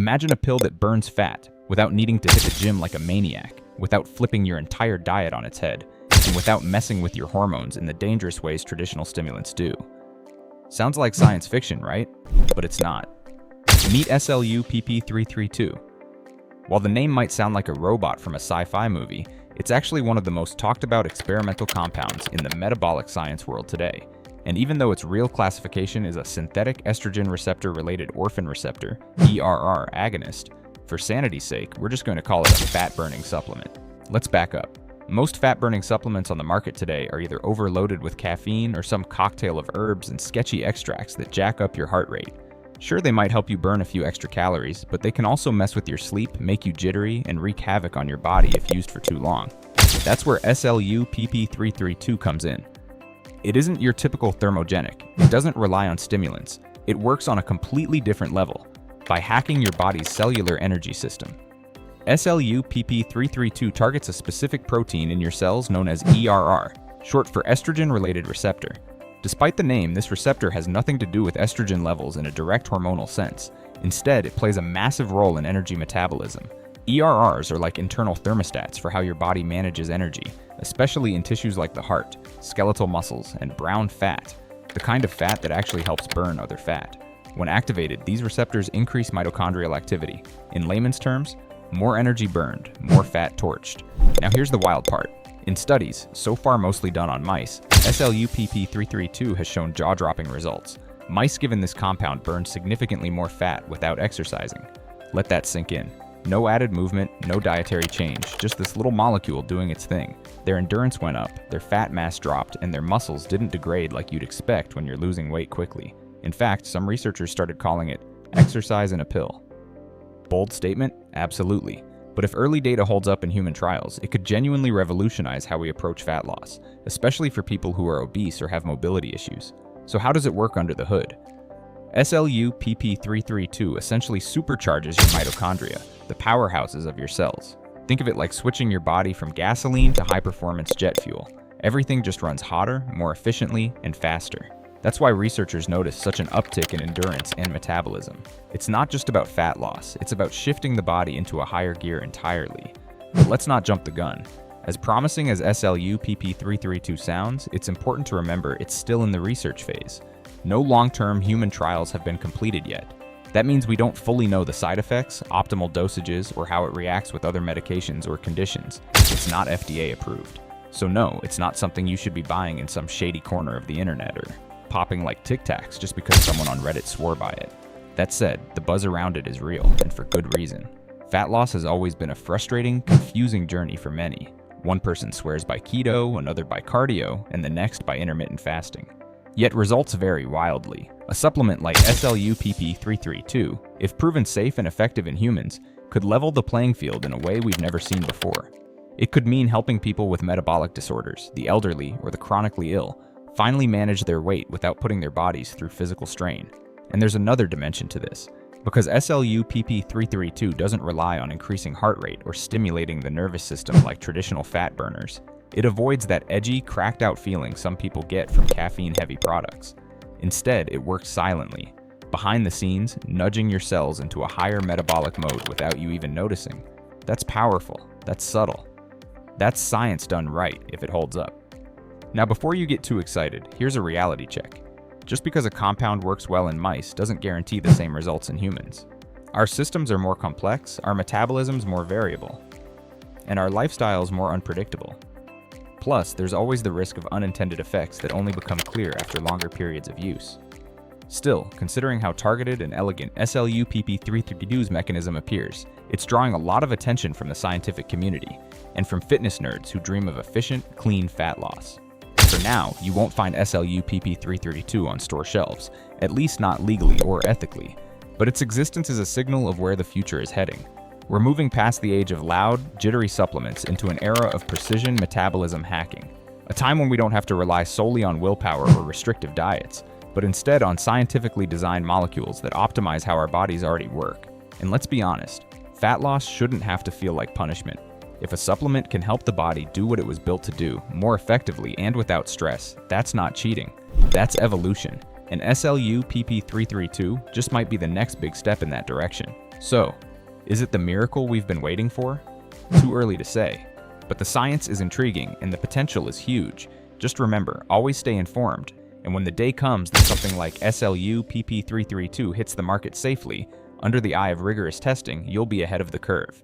Imagine a pill that burns fat without needing to hit the gym like a maniac, without flipping your entire diet on its head, and without messing with your hormones in the dangerous ways traditional stimulants do. Sounds like science fiction, right? But it's not. Meet SLU-PP-332. While the name might sound like a robot from a sci-fi movie, it's actually one of the most talked about experimental compounds in the metabolic science world today. And even though its real classification is a synthetic estrogen receptor-related orphan receptor, ERR agonist, for sanity's sake, we're just going to call it a fat-burning supplement. Let's back up. Most fat-burning supplements on the market today are either overloaded with caffeine or some cocktail of herbs and sketchy extracts that jack up your heart rate. Sure, they might help you burn a few extra calories, but they can also mess with your sleep, make you jittery, and wreak havoc on your body if used for too long. That's where SLU-PP-332 comes in. It isn't your typical thermogenic. It doesn't rely on stimulants. It works on a completely different level, by hacking your body's cellular energy system. SLU-PP-332 targets a specific protein in your cells known as ERR, short for estrogen-related receptor. Despite the name, this receptor has nothing to do with estrogen levels in a direct hormonal sense. Instead, it plays a massive role in energy metabolism. ERRs are like internal thermostats for how your body manages energy, especially in tissues like the heart, skeletal muscles, and brown fat, the kind of fat that actually helps burn other fat. When activated, these receptors increase mitochondrial activity. In layman's terms, more energy burned, more fat torched. Now here's the wild part. In studies, so far mostly done on mice, SLU-PP-332 has shown jaw-dropping results. Mice given this compound burned significantly more fat without exercising. Let that sink in. No added movement, no dietary change, just this little molecule doing its thing. Their endurance went up, their fat mass dropped, and their muscles didn't degrade like you'd expect when you're losing weight quickly. In fact, some researchers started calling it exercise in a pill. Bold statement? Absolutely. But if early data holds up in human trials, it could genuinely revolutionize how we approach fat loss, especially for people who are obese or have mobility issues. So how does it work under the hood? SLU-PP-332 essentially supercharges your mitochondria, the powerhouses of your cells. Think of it like switching your body from gasoline to high-performance jet fuel. Everything just runs hotter, more efficiently, and faster. That's why researchers notice such an uptick in endurance and metabolism. It's not just about fat loss, it's about shifting the body into a higher gear entirely. But let's not jump the gun. As promising as SLU-PP-332 sounds, it's important to remember it's still in the research phase. No long-term human trials have been completed yet. That means we don't fully know the side effects, optimal dosages, or how it reacts with other medications or conditions. It's not FDA approved. So no, it's not something you should be buying in some shady corner of the internet or popping like Tic Tacs just because someone on Reddit swore by it. That said, the buzz around it is real, and for good reason. Fat loss has always been a frustrating, confusing journey for many. One person swears by keto, another by cardio, and the next by intermittent fasting. Yet results vary wildly. A supplement like SLU-PP-332, if proven safe and effective in humans, could level the playing field in a way we've never seen before. It could mean helping people with metabolic disorders, the elderly, or the chronically ill finally manage their weight without putting their bodies through physical strain. And there's another dimension to this. Because SLU-PP-332 doesn't rely on increasing heart rate or stimulating the nervous system like traditional fat burners, it avoids that edgy, cracked-out feeling some people get from caffeine-heavy products. Instead, it works silently, behind the scenes, nudging your cells into a higher metabolic mode without you even noticing. That's powerful. That's subtle. That's science done right, if it holds up. Now, before you get too excited, here's a reality check. Just because a compound works well in mice doesn't guarantee the same results in humans. Our systems are more complex, our metabolism's more variable, and our lifestyle's more unpredictable. Plus, there's always the risk of unintended effects that only become clear after longer periods of use. Still, considering how targeted and elegant SLU-PP-332's mechanism appears, it's drawing a lot of attention from the scientific community, and from fitness nerds who dream of efficient, clean fat loss. For now, you won't find SLU-PP-332 on store shelves, at least not legally or ethically, but its existence is a signal of where the future is heading. We're moving past the age of loud, jittery supplements into an era of precision metabolism hacking, a time when we don't have to rely solely on willpower or restrictive diets, but instead on scientifically designed molecules that optimize how our bodies already work. And let's be honest, fat loss shouldn't have to feel like punishment. If a supplement can help the body do what it was built to do, more effectively and without stress, that's not cheating. That's evolution. And SLU-PP-332 just might be the next big step in that direction. So, is it the miracle we've been waiting for? Too early to say. But the science is intriguing and the potential is huge. Just remember, always stay informed. And when the day comes that something like SLU-PP-332 hits the market safely, under the eye of rigorous testing, you'll be ahead of the curve.